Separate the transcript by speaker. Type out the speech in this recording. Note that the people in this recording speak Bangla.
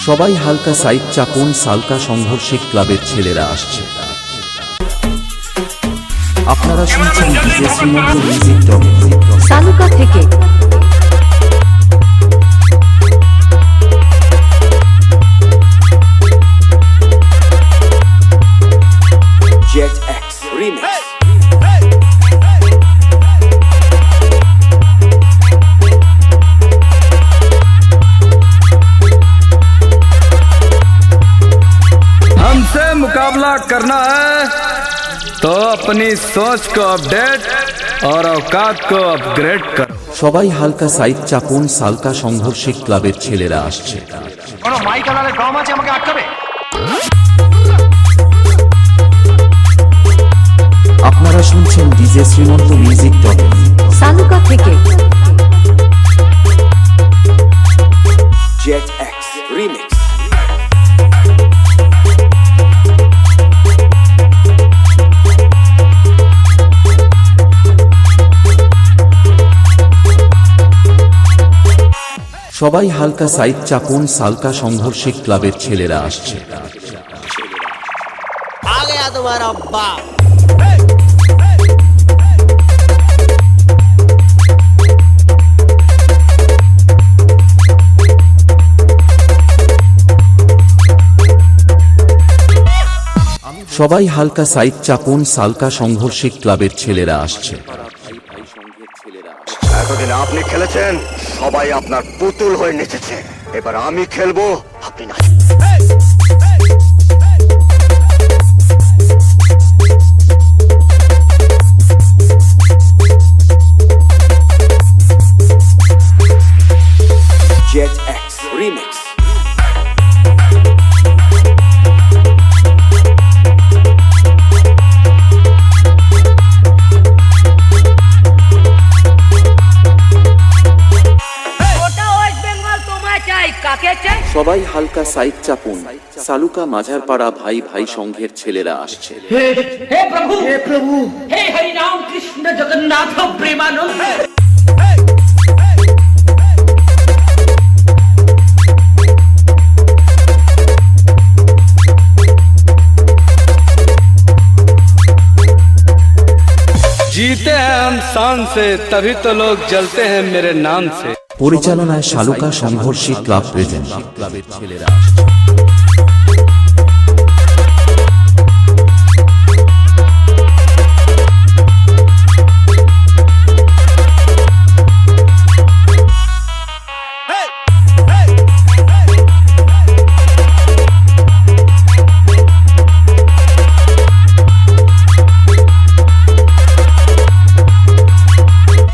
Speaker 1: সবাই হালকা সাইড চাপুন, সালকা সংঘর্ষিক ক্লাবের ছেলেরা আসছে। আপনারা শুনছেন ডিজে শ্রীমন্ত মিউজিক টক
Speaker 2: সালুকা থেকে।
Speaker 3: Jet X Remix।
Speaker 4: हमसे मुकाबला करना है तो अपनी सोच को अपडेट और औकात को अपग्रेड करो।
Speaker 1: সবাই হালকা সাইড চাপুন, সালকা সংঘর্ষিক ক্লাবের ছেলেরা আসছে।
Speaker 5: কোনো মাইক আলারে দম আছে আমাকে আটকাবে?
Speaker 1: আপনারা শুনছেন ডিজে শ্রীমন্ত মিউজিক টক
Speaker 2: সালুকা থেকে।
Speaker 3: Jet X Remix।
Speaker 1: সবাই হালকা সাইড চাপুন, সালকা সংঘর্ষিক ক্লাবের ছেলেরা আসছে।
Speaker 6: आ गया तुम्हारा बाप।
Speaker 1: সবাই হালকা সাইড চাপুন, সালকা সংঘর্ষিক ক্লাবের ছেলেরা আসছে।
Speaker 7: এতদিন আপনি খেলেছেন, সবাই আপনার পুতুল হয়ে নেচেছে। এবার আমি খেলবো, আপনি না।
Speaker 3: Jet X Remix।
Speaker 1: সবাই হালকা সাইড চাপুন, সালুকা মাঝারপাড়া ভাই ভাই সংঘের ছেলেরা আসছে।
Speaker 8: हे प्रभु हे हरि राम कृष्ण जगन्नाथ प्रेमानंद।
Speaker 4: जीते हैं हम शान से, तभी तो लोग जलते हैं मेरे नाम से।
Speaker 1: পরিচালনায় সালুকা সংঘর্ষিক ক্লাব প্রেজেন্ট ক্লাবের ছেলেরা আসছে।